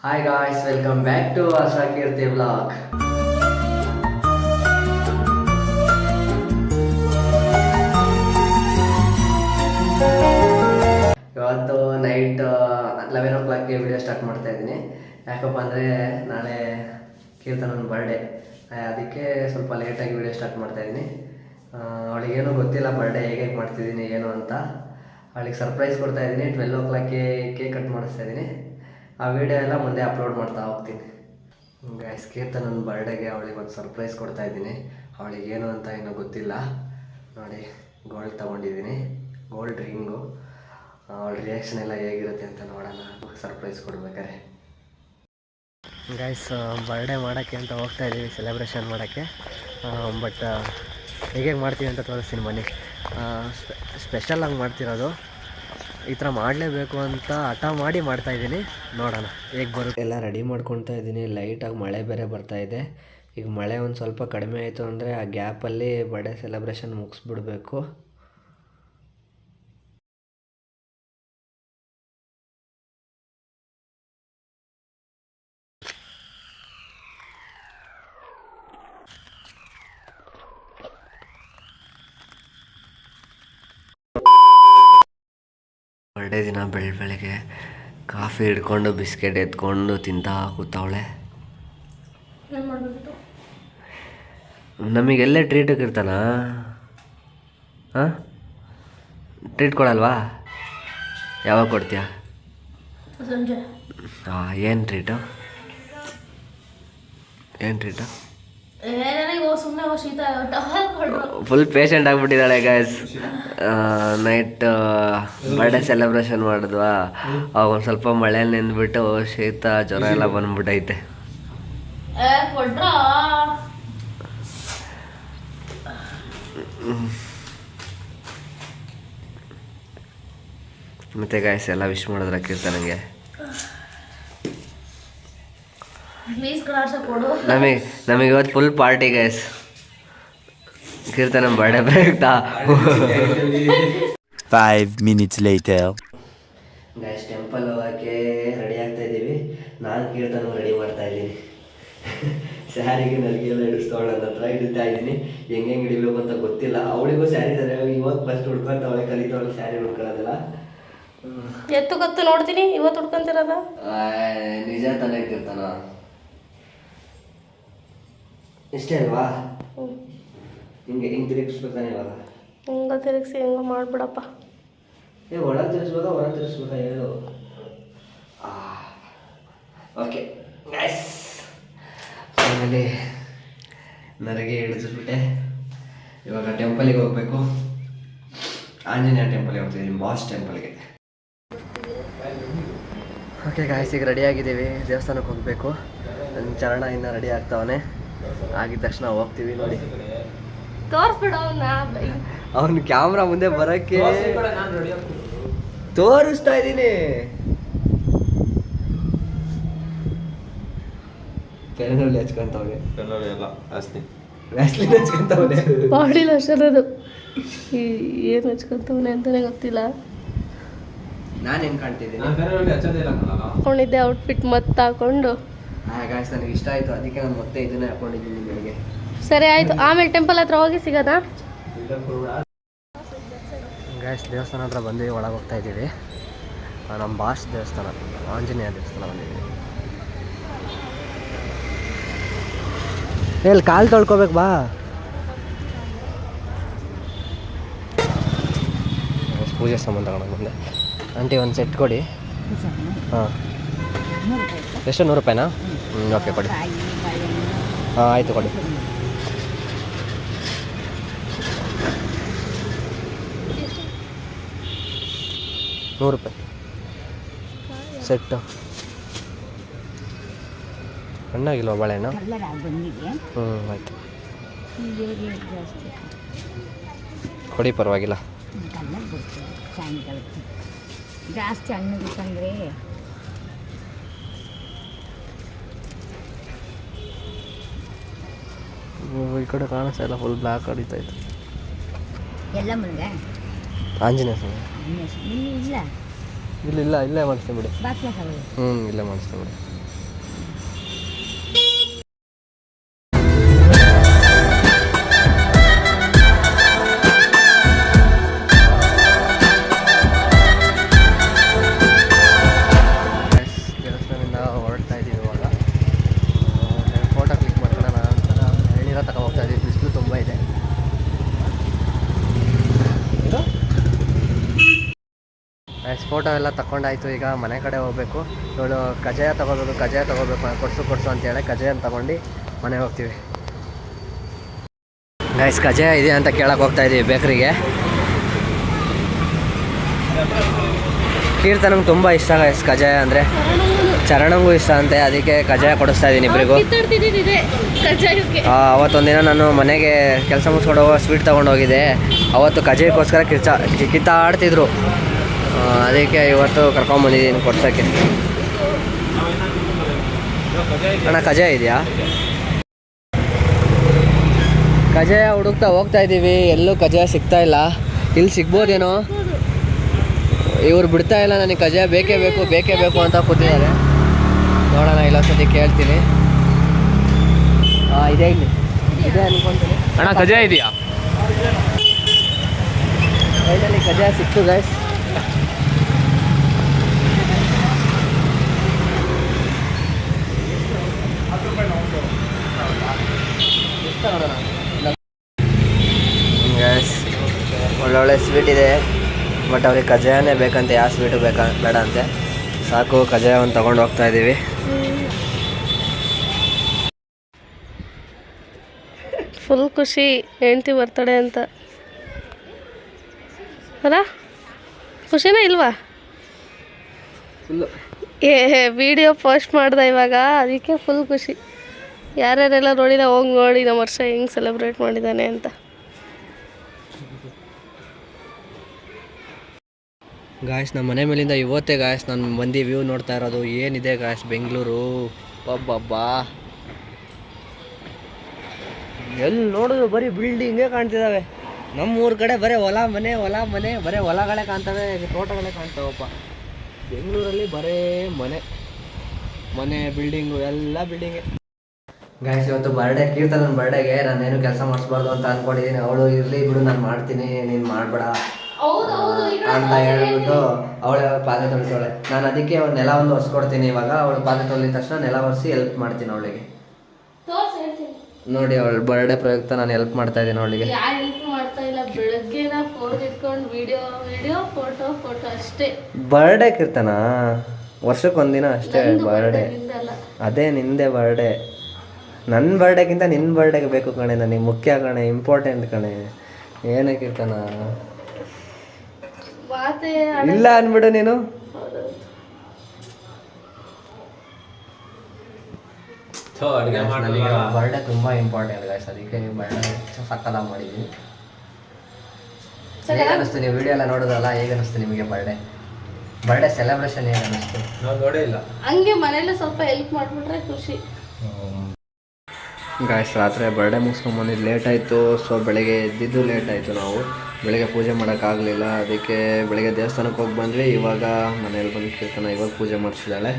Hi guys, welcome back to Asha Kirti vlog. ಇವತ್ತು night 11 o'clock video start ಮಾಡ್ತಾ ಇದ್ದೀನಿ. ಯಾಕಪ್ಪ ಅಂದರೆ ನಾಳೆ ಕೀರ್ತನನ ಬರ್ಡೇ, ಅದಕ್ಕೆ ಸ್ವಲ್ಪ ಲೇಟಾಗಿ ವಿಡಿಯೋ ಸ್ಟಾರ್ಟ್ ಮಾಡ್ತಾ ಇದ್ದೀನಿ. ಅವಳಿಗೇನು ಗೊತ್ತಿಲ್ಲ ಬರ್ಡೇ ಹೇಗೆ ಮಾಡ್ತಿದ್ದೀನಿ ಏನು ಅಂತ. ಅವಳಿಗೆ ಸರ್ಪ್ರೈಸ್ ಕೊಡ್ತಾ ಇದ್ದೀನಿ. 12 o'clock ಕೇಕ್ ಕಟ್ ಮಾಡಿಸ್ತಾ ಇದ್ದೀನಿ. ಆ ವಿಡಿಯೋ ಎಲ್ಲ ಮುಂದೆ ಅಪ್ಲೋಡ್ ಮಾಡ್ತಾ ಹೋಗ್ತೀನಿ. ಗೈಸ್, ಕೀರ್ತನನ ಬರ್ಡೇಗೆ ಅವಳಿಗೆ ಒಂದು ಸರ್ಪ್ರೈಸ್ ಕೊಡ್ತಾ ಇದ್ದೀನಿ. ಅವಳಿಗೇನು ಅಂತ ಇನ್ನೂ ಗೊತ್ತಿಲ್ಲ. ನೋಡಿ, ಗೋಲ್ಡ್ ತೊಗೊಂಡಿದ್ದೀನಿ, ಗೋಲ್ಡ್ ರಿಂಗು. ಅವಳ ರಿಯಾಕ್ಷನ್ ಎಲ್ಲ ಹೇಗಿರುತ್ತೆ ಅಂತ ನೋಡೋಣ ಸರ್ಪ್ರೈಸ್ ಕೊಡ್ಬೇಕಾರೆ. ಗೈಸ್, ಬರ್ಡೇ ಮಾಡೋಕ್ಕೆ ಅಂತ ಹೋಗ್ತಾ ಇದ್ದೀವಿ, ಸೆಲೆಬ್ರೇಷನ್ ಮಾಡೋಕ್ಕೆ. ಬಟ್ ಹೇಗೆ ಮಾಡ್ತೀವಿ ಅಂತ ತೋರಿಸ್ತೀನಿ ಬನ್ನಿ. ಸ್ಪೆಷಲಾಗಿ ಮಾಡ್ತಿರೋದು, ಈ ಥರ ಮಾಡಲೇಬೇಕು ಅಂತ ಹಠ ಮಾಡಿ ಮಾಡ್ತಾಯಿದ್ದೀನಿ. ನೋಡೋಣ ಹೇಗೆ ಬರುತ್ತೆ. ಎಲ್ಲ ರೆಡಿ ಮಾಡ್ಕೊತಾ ಇದ್ದೀನಿ. ಲೈಟಾಗಿ ಮಳೆ ಬೇರೆ ಬರ್ತಾಯಿದೆ. ಈಗ ಮಳೆ ಒಂದು ಸ್ವಲ್ಪ ಕಡಿಮೆ ಆಯಿತು ಅಂದರೆ ಆ ಗ್ಯಾಪಲ್ಲಿ ಬರ್ಡೇ ಸೆಲೆಬ್ರೇಷನ್ ಮುಗಿಸ್ಬಿಡ್ಬೇಕು. ಬರ್ಡೇ ದಿನ ಬೆಳಗ್ಗೆ ಕಾಫಿ ಹಿಡ್ಕೊಂಡು ಬಿಸ್ಕೆಟ್ ಎತ್ಕೊಂಡು ತಿಂತಾ ಕೂತವಳೆ. ನಮಗೆಲ್ಲೇ ಟ್ರೀಟಿಗೆ ಇರ್ತಾನ? ಹಾಂ, ಟ್ರೀಟ್ ಕೊಡಲ್ವಾ? ಯಾವಾಗ ಕೊಡ್ತೀಯ? ಸಂಜೆ. ಏನು ಟ್ರೀಟು? ಫುಲ್ ಪೇಷಂಟ್ ಆಗಿಬಿಟ್ಟಿದ್ದಾಳೆ ಗೈಸ್. ನೈಟ್ ಬರ್ಡೇ ಸೆಲೆಬ್ರೇಷನ್ ಮಾಡಿದ್ವಾ, ಅವಾಗ ಒಂದು ಸ್ವಲ್ಪ ಮಳೆಯಲ್ಲಿ ನೆಂದ್ಬಿಟ್ಟು ಶೀತ ಜ್ವರ ಎಲ್ಲ ಬಂದ್ಬಿಟ್ಟೈತೆ. ಮತ್ತೆ ಗೈಸ್, ಎಲ್ಲ ವಿಶ್ ಮಾಡಿದ್ರೆ ಕೀರ್ತನಂಗೆ. ನಮಗೆ ಇವತ್ತು ಫುಲ್ ಪಾರ್ಟಿ ಗೈಸ್. ಕೀರ್ತನ ಬರ್ಡೇ ಬರುತ್ತಾ? 5 minutes later. ಗೈಸ್, ಟೆಂಪಲ್ ಹೋಗೋಕ್ಕೆ ರೆಡಿ ಆಗ್ತಾ ಇದ್ದೀವಿ. ನಾನು ಕೀರ್ತನ ರೆಡಿ ಮಾಡ್ತಾ ಇದ್ದೀನಿ. ಸ್ಯಾರಿಗೆ ನನಗೆಲ್ಲ ಹಿಡಿಸ್ತವಳ ಹತ್ರ ಹಿಡಿತಾ ಇದ್ದೀನಿ. ಹೆಂಗೆ ಹಿಡಿಬೇಕು ಅಂತ ಗೊತ್ತಿಲ್ಲ. ಅವಳಿಗೂ ಸ್ಯಾರಿ ಸರಿಯಾಗಿ ಇವಾಗ ಫಸ್ಟ್ ಹುಡ್ಕೊಂತ ಅವಳೆ ಕಲಿತವಳು ಸ್ಯಾರಿ ಹುಡ್ಕೊಳ್ಳೋದಿಲ್ಲ. ಎತ್ತು ಗೊತ್ತು ನೋಡ್ತೀನಿ, ಇವತ್ತು ಹುಡ್ಕೊಂತಿರೋದ ನಿಜ ತಾನೇ ಕೀರ್ತನ? ಇಷ್ಟೇ ಅಲ್ವಾ? ಹಿಂಗೆ ತಿರುಗಿಸ್ಬೇಕಾನೆ ಇವಾಗ. ಹಿಂಗೆ ತಿರುಗಿಸಿ ಹೆಂಗೆ ಮಾಡ್ಬಿಡಪ್ಪ. ಒಳಗೆ ತಿರ್ಸ್ಬೇಕಾ ಹೊರಗೆ ತಿರ್ಸ್ಬೇಕಾ ಹೇಳು? ಓಕೆ ಗೈಸ್, ಆಮೇಲೆ ನನಗೆ ಹಿಡಿದ್ಬಿಟ್ಟೆ. ಇವಾಗ ಟೆಂಪಲಿಗೆ ಹೋಗಬೇಕು. ಆಂಜನೇಯ ಟೆಂಪಲ್ಗೆ ಹೋಗ್ತಿದ್ದೀನಿ, ಬಾಸ್ ಟೆಂಪಲ್ಗೆ. ಓಕೆ ಗಾಯ್ಸ್, ಈಗ ರೆಡಿ ಆಗಿದ್ದೀವಿ, ದೇವಸ್ಥಾನಕ್ಕೆ ಹೋಗಬೇಕು. ನನ್ನ ಚರಣ ಇನ್ನೂ ರೆಡಿ ಆಗ್ತಾವನೆ. ಆಗಿದ ತಕ್ಷಣ ಹೋಗ್ತೀವಿ. ನೋಡಿ, ತೋರಿಸ್ಬಿಡು ಅವನು ಕ್ಯಾಮ್ರಾ ಮುಂದೆ ಬರೋಕ್ಕೆ ತೋರಿಸ್ತಾ ಇದ್ದೀನಿ. ಪೆನ್ನಲ್ಲಿ ಹಚ್ಕೊಂತವ್ನೆ, ವ್ಯಾಸ್ಲಿನ್ ಹಚ್ಕೊಂತವ್ನೆ. ಬಾಡಿಲಿ ಅಷ್ಟದು ಏನು ಹಚ್ಕೊಂತವ್ನೆ ಅಂತಲೇ ಗೊತ್ತಿಲ್ಲ. ನಾನು ಹೆಂಗೆ ಕಾಣ್ತಿದ್ದೀನಿ ಹಾಕೊಂಡಿದ್ದೆ ಔಟ್ಫಿಟ್ ಮತ್ತೆ ಹಾಕೊಂಡು. ಗಾಯ್ಸ್, ನನಗೆ ಇಷ್ಟ ಆಯಿತು, ಅದಕ್ಕೆ ನಾನು ಮತ್ತೆ ಇದನ್ನೇ ಹಾಕೊಂಡಿದ್ದೀನಿ ಬೆಳಿಗ್ಗೆ. ಸರಿ ಆಯಿತು, ಆಮೇಲೆ ಟೆಂಪಲ್ ಹತ್ರ ಹೋಗಿ ಸಿಗೋದಾ? ಗಾಯ್ಸ್, ದೇವಸ್ಥಾನ ಹತ್ರ ಬಂದು ಒಳಗೆ ಹೋಗ್ತಾ ಇದ್ದೀವಿ. ನಮ್ಮ ಬಾಸ್ ದೇವಸ್ಥಾನ, ಆಂಜನೇಯ ದೇವಸ್ಥಾನ ಬಂದಿದ್ದೀವಿ. ಎಲ್ಲಿ ಕಾಲು ತೊಳ್ಕೊಬೇಕು ಬಾ. ಪೂಜೆ ಸಂಬಂಧ ತಗೊಳಕ್ಕೆ ಮುಂದೆ. ಆಂಟಿ ಒಂದು ಸೆಟ್ ಕೊಡಿ. ಹಾಂ, ಎಷ್ಟು? 100 ರೂಪಾಯಿನಾ? ಓಕೆ ಕೊಡಿ. ಹಾಂ ಆಯಿತು, ಕೊಡಿ. ₹100 ಸೆಟ್ಟು. ಹಣ್ಣಾಗಿಲ್ವ ಬಾಳೆಹಣ್ಣು? ಆಯಿತು ಕೊಡಿ, ಪರವಾಗಿಲ್ಲ. ಜಾಸ್ತಿ ಹಣ್ಣು ಬೇಕಂದ್ರೆ ಈ ಕಡೆ ಕಾಣಿಸ್ತಾ ಇಲ್ಲ, ಫುಲ್ ಬ್ಲ್ಯಾಕ್ ಹೊಡಿತಾಯಿತ್ತು. ಎಲ್ಲ ಮುಂದೆ ಆಂಜನೇಯ ಸ್ವಾಮಿ ಇಲ್ಲ ಇಲ್ಲ, ಇಲ್ಲೇ ಮಾಡಿಸ್ತೀನಿ ಬಿಡಿ. ಬಾಕ್ಲ ಇಲ್ಲೇ ಮಾಡಿಸ್ತೀನಿ ಬಿಡಿ. ಫೋಟೋ ಎಲ್ಲ ತಗೊಂಡಾಯ್ತು. ಈಗ ಮನೆ ಕಡೆ ಹೋಗಬೇಕು. ಇವಳು ಕಜಾಯ ತೊಗೋಬೇಕು ಕೊಡ್ಸು ಅಂತೇಳಿ ಕಜಾಯನ ತಗೊಂಡು ಮನೆಗೆ ಹೋಗ್ತೀವಿ. ಗೈಸ್ ಕಜಾಯ ಇದೆ ಅಂತ ಕೇಳಕ್ಕೆ ಹೋಗ್ತಾ ಇದ್ದೀವಿ ಬೇಕ್ರಿಗೆ. ಕೀರ್ತನಂಗೆ ತುಂಬ ಇಷ್ಟ ಗೈಸ್ ಕಜಾಯ ಅಂದರೆ, ಚರಣಂಗೂ ಇಷ್ಟ ಅಂತೆ. ಅದಕ್ಕೆ ಕಜಾಯ ಕೊಡಿಸ್ತಾ ಇದ್ದೀನಿ ಇಬ್ಬರಿಗೂ. ಅವತ್ತೊಂದಿನ ನಾನು ಮನೆಗೆ ಕೆಲಸ ಮುಗಿಸ್ಕೊಂಡು ಹೋಗೋ ಸ್ವೀಟ್ ತೊಗೊಂಡೋಗಿದ್ದೆ. ಅವತ್ತು ಕಜಾಯಕ್ಕೋಸ್ಕರ ಕಿತ್ತಾಡ್ತಿದ್ರು. ಅದಕ್ಕೆ ಇವತ್ತು ಕರ್ಕೊಂಬಂದಿದ್ದೀನಿ ಕೊಡ್ಸೋಕ್ಕೆ. ಅಣ್ಣ ಕಜಾಯ ಇದೆಯಾ? ಕಜಾಯ ಹುಡುಕ್ತಾ ಹೋಗ್ತಾ ಇದ್ದೀವಿ, ಎಲ್ಲೂ ಕಜಾಯ ಸಿಗ್ತಾ ಇಲ್ಲ. ಇಲ್ಲಿ ಸಿಗ್ಬೋದೇನೋ, ಇವ್ರು ಬಿಡ್ತಾ ಇಲ್ಲ. ನನಗೆ ಕಜಾಯ ಬೇಕೇ ಬೇಕು ಅಂತ ಕೂತಿದ್ದಾರೆ. ನೋಡೋಣ, ಇಲ್ಲೊಂದ್ಸತಿ ಕೇಳ್ತೀನಿ. ಇದೆ ಇದೆ ಅನ್ಕೊಂತೀನಿ. ಅಣ್ಣ ಕಜಾಯ ಇದೆಯಾ? ಫೈನಲಿ ಕಜಾಯ ಸಿಕ್ತು ಗೈಸ್. ಗೈಸ್ ಒಳ್ಳೊಳ್ಳೆ ಸ್ವೀಟ್ ಇದೆ, ಬಟ್ ಅವ್ರಿಗೆ ಕಜಾಯನೇ ಬೇಕಂತೆ. ಯಾವ ಸ್ವೀಟು ಬೇಡ ಅಂತೆ. ಸಾಕು ಕಜಾಯ ಒಂದು ತೊಗೊಂಡು ಹೋಗ್ತಾ ಇದ್ದೀವಿ. ಫುಲ್ ಖುಷಿ ಹೆಂಡ್ತಿ ಬರ್ತಡೆ ಅಂತ ಅಲ್ಲ? ಖುಷಿನಾ ಇಲ್ವಾ? ಫುಲ್ಲು ವಿಡಿಯೋ ಪೋಸ್ಟ್ ಮಾಡ್ದೆ ಇವಾಗ, ಅದಕ್ಕೆ ಫುಲ್ ಖುಷಿ. ಯಾರ್ಯಾರೆಲ್ಲ ನೋಡಿಲ್ಲ ಹೋಗಿ ನೋಡಿ ನಮ್ಮ ವರ್ಷ ಹೆಂಗೆ ಸೆಲೆಬ್ರೇಟ್ ಮಾಡಿದ್ದಾನೆ ಅಂತ. ಗಾಯ್ಸ್ ನಮ್ಮ ಮನೆ ಮೇಲಿಂದ ಇವತ್ತೇ ಗಾಯ್ಸ್ ನಾನು ಮಂದಿ ವ್ಯೂ ನೋಡ್ತಾ ಇರೋದು. ಏನಿದೆ ಗಾಯ್ಸ್ ಬೆಂಗಳೂರು, ಅಬ್ಬಬ್ಬಾ, ಎಲ್ಲಿ ನೋಡಿದ್ರು ಬರೀ ಬಿಲ್ಡಿಂಗೇ ಕಾಣ್ತಿದ್ದಾವೆ. ನಮ್ಮೂರ ಕಡೆ ಬರೀ ಹೊಲ ಮನೆ ಬರೀ ಹೊಲಗಳೇ ಕಾಣ್ತವೆ, ತೋಟಗಳೇ ಕಾಣ್ತಾವಪ್ಪ. ಬೆಂಗಳೂರಲ್ಲಿ ಬರೀ ಮನೆ ಬಿಲ್ಡಿಂಗು, ಎಲ್ಲ ಬಿಲ್ಡಿಂಗೇ. ಗಾಯ್ಸ್ ಇವತ್ತು ಬರ್ಡೇ, ಕೀರ್ತನ ಬರ್ಡೇಗೆ ನಾನೇನು ಕೆಲಸ ಮಾಡಿಸ್ಬಾರ್ದು ಅಂತ ಅಂದ್ಕೊಂಡಿದ್ದೀನಿ. ಅವಳು ಇರಲಿ ಬಿಡು ನಾನು ಮಾಡ್ತೀನಿ, ನೀನು ಮಾಡಬೇಡ ಅಂತ ಹೇಳ್ಬಿಟ್ಟು ಅವಳೆ ಪಾತ್ರೆ ತೊಳಿತಾಳೆ. ನಾನು ಅದಕ್ಕೆ ಅವ್ಳು ನೆಲ ಒಂದು ಒರೆಸ್ಕೊಡ್ತೀನಿ. ಇವಾಗ ಅವಳು ಪಾತ್ರೆ ತೊಳೆದ ತಕ್ಷಣ ನೆಲ ಒರೆಸಿ ಹೆಲ್ಪ್ ಮಾಡ್ತೀನಿ ಅವಳಿಗೆ. ನೋಡಿ ಅವಳು ಬರ್ಡೇ ಪ್ರಯುಕ್ತ ನಾನು ಹೆಲ್ಪ್ ಮಾಡ್ತಾ ಇದ್ದೀನಿ ಅವಳಿಗೆ. ಬೆಳಗ್ಗೆ ಫೋನ್ ಇಟ್ಕೊಂಡು ವಿಡಿಯೋ ಫೋಟೋ ಅಷ್ಟೇ. ಬರ್ಡೇ ಕೀರ್ತನ ವರ್ಷಕ್ಕೊಂದಿನ ಅಷ್ಟೇ ಬರ್ಡೇ. ಅದೇ ನಿಂದೆ ಬರ್ಡೇ. ನನ್ನ ಬರ್ಡೇಗಿಂತ ನಿನ್ನ ಬರ್ಡೇಗೆ ಬೇಕು ಕಣೆ, ನನಗೆ ಮುಖ್ಯ ಕಣೆ, ಇಂಪಾರ್ಟೆಂಟ್ ಕಣೆ. ಏನೇ ಕೀರ್ತನ ಇಲ್ಲ ಅನ್ಬಿಡು ನೀನು. ನನಗೆ ಬರ್ಡೇ ತುಂಬ ಇಂಪಾರ್ಟೆಂಟ್ ಗಾಯ್ಸ್, ಅದಕ್ಕೆ ಬರ್ಡೇ ಸಕ್ಕತ್ತಾಗಿ ಮಾಡಿದ್ದೀನಿ. ಹೇಗೆ ಅನ್ನಿಸ್ತು ನೀವು ವಿಡಿಯೋ ಎಲ್ಲ ನೋಡೋದಲ್ಲ? ಹೇಗೆ ಅನ್ನಿಸ್ತು ನಿಮಗೆ ಬರ್ಡೇ ಸೆಲೆಬ್ರೇಷನ್ ಹೇಗೆ ಅನ್ನಿಸ್ತು? ನಾವು ನೋಡೇ ಇಲ್ಲ. ಹಂಗೆ ಮನೇಲಿ ಸ್ವಲ್ಪ ಹೆಲ್ಪ್ ಮಾಡಿಬಿಟ್ರೆ ಖುಷಿ. ಗಾಯ್ಸ್ ರಾತ್ರಿ ಬರ್ಡೇ ಮುಗಿಸ್ಕೊಂಬಂದಿದ್ದು ಲೇಟ್ ಆಯಿತು. ಸೊ ಬೆಳಗ್ಗೆ ಎದ್ದಿದ್ದು ಲೇಟ್ ಆಯಿತು. ನಾವು ಬೆಳಗ್ಗೆ ಪೂಜೆ ಮಾಡೋಕ್ಕಾಗಲಿಲ್ಲ, ಅದಕ್ಕೆ ಬೆಳಗ್ಗೆ ದೇವಸ್ಥಾನಕ್ಕೆ ಹೋಗಿ ಬಂದ್ವಿ. ಇವಾಗ ಮನೇಲಿ ಬಂದು ಕೀರ್ತನ ಇವಾಗ ಪೂಜೆ ಮಾಡಿಸಿದ್ದಾಳೆ.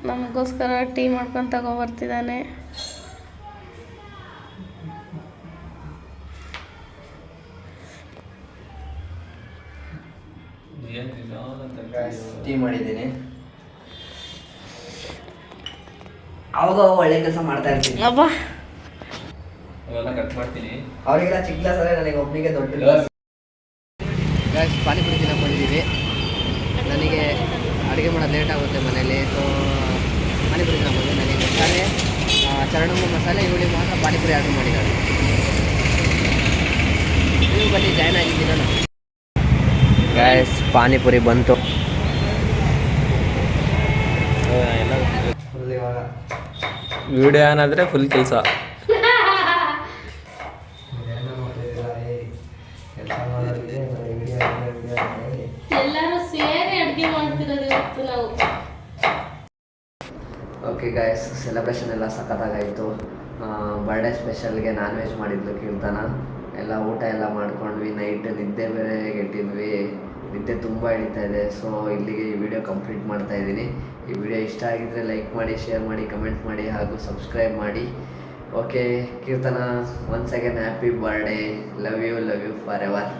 ನಮಗೋಸ್ಕರ ಟೀ ಮಾಡ್ಕೊಂಡು ತಗೊಬರ್ತಿದ್ದಾನೆ. ಟೀ ಮಾಡಿದ್ದೀನಿ. ಅವಾಗ ಒಳ್ಳೆ ಕೆಲಸ ಮಾಡ್ತಾ ಇರ್ತೀನಿ. ಅಬ್ಬಾ ಅವೆಲ್ಲ ಕಟ್ ಮಾಡ್ತೀನಿ. ಅವರಿಗೆಲ್ಲ ಚಿಕ್ಕ ಗ್ಲಾಸ್ ಆದರೆ ನನಗೆ ಒಬ್ಬನಿಗೆ ದೊಡ್ಡ ಗ್ಲಾಸ್. ಪಾನಿಪುರಿ ತಿನ್ನಕ್ಕೆ ಬಂದಿದ್ದೀವಿ. ನನಗೆ ಅಡುಗೆ ಮಾಡೋದು ಲೇಟ್ ಆಗುತ್ತೆ ಮನೇಲಿ. ಸೊ ಪಾನಿಪುರಿ ತಿನ್ನಕ್ಕೆ ಬಂದೆ. ನನಗೆ ಮಸಾಲೆ ಚರಣಂಗು ಮಸಾಲೆ, ಇವಳಿಗೆ ಮಾತ್ರ ಪಾನಿಪುರಿ ಆರ್ಡ್ರ್ ಮಾಡಿದ್ದಾಳೆ. ನೀವು ಬನ್ನಿ ಜಾಯ್ನ್ ಆಗಿದ್ದೀರ. ಗೈಸ್ ಪಾನಿಪುರಿ ಬಂತು. ಇವಾಗ ವಿಡಿಯೋ ಏನಾದರೆ ಫುಲ್ ಕೆಲಸ. ಎಲ್ಲರೂ ಸೇರಿ ಅಡುಗೆ ಮಾಡ್ತಿರೋದು ಇವತ್ತು ನಾವು. ಓಕೆ ಗೈಸ್ ಸೆಲೆಬ್ರೇಷನ್ ಎಲ್ಲ ಸಖತ್ತಾಗಾಯಿತು. ಬರ್ಡೇ ಸ್ಪೆಷಲ್ಗೆ ನಾನ್ ವೆಜ್ ಮಾಡಿದ್ಲು ಕೀರ್ತನ. ಎಲ್ಲ ಊಟ ಎಲ್ಲ ಮಾಡ್ಕೊಂಡ್ವಿ. ನೈಟ್ ನಿದ್ದೆ ಬೇರೆ ಗೆಟ್ಟಿದ್ವಿ. ನಿದ್ದೆ ತುಂಬ ಹಿಡಿತಾ ಇದೆ. ಸೊ ಇಲ್ಲಿಗೆ ಈ ವಿಡಿಯೋ ಕಂಪ್ಲೀಟ್ ಮಾಡ್ತಾ ಇದ್ದೀನಿ. ಈ ವಿಡಿಯೋ ಇಷ್ಟ ಆಗಿದ್ದರೆ ಲೈಕ್ ಮಾಡಿ, ಶೇರ್ ಮಾಡಿ, ಕಮೆಂಟ್ ಮಾಡಿ ಹಾಗೂ ಸಬ್ಸ್ಕ್ರೈಬ್ ಮಾಡಿ. Okay Keerthana, once again happy birthday. Love you for ever.